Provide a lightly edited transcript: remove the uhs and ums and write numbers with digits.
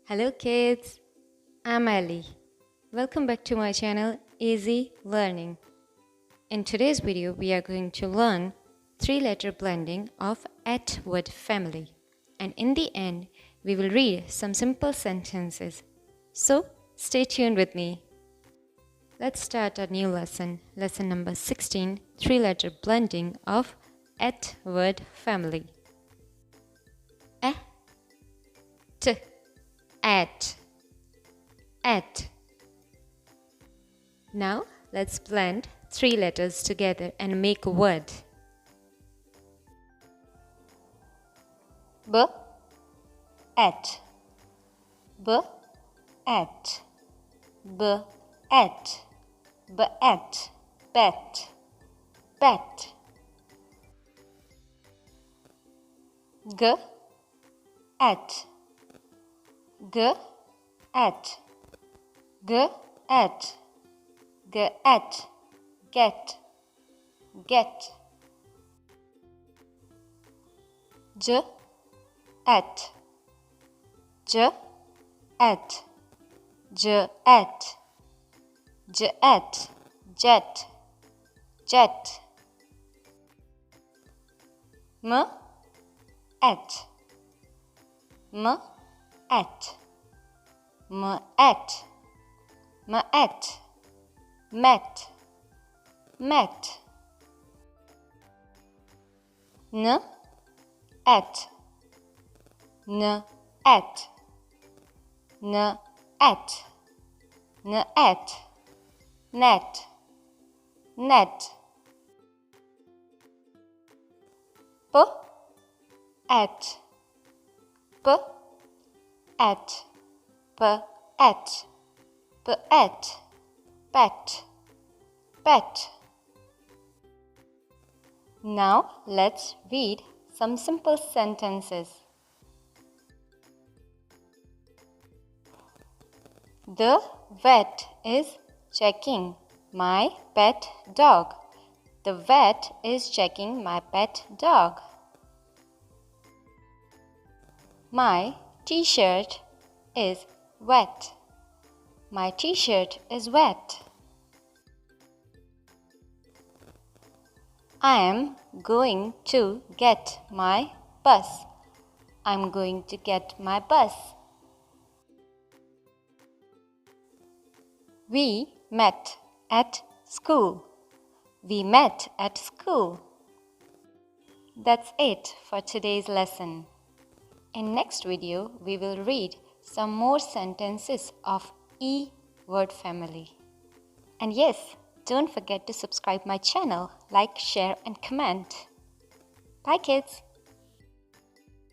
Hello kids, I'm Ali. Welcome back to my channel Easy Learning. In today's video, we are going to learn three-letter blending of at word family. And in the end, we will read some simple sentences. So, stay tuned with me. Let's start a new lesson. Lesson number 16, three-letter blending of at word family. At. Now let's blend three letters together and make a word. B at B at B at B at bet bet G at G at G at G at get get J at J at J at J at jet jet M at M at M at M at met met N at N at N at N at net net P at P at P at P at pet pet. Now let's read some simple sentences. The vet is checking my pet dog. The vet is checking my pet dog. My t-shirt is wet. My t-shirt is wet. I am going to get my bus. I'm going to get my bus. We met at school. We met at school. That's it for today's lesson. In next video, we will read some more sentences of E word family. And yes, don't forget to subscribe my channel, like, share and comment. Bye kids!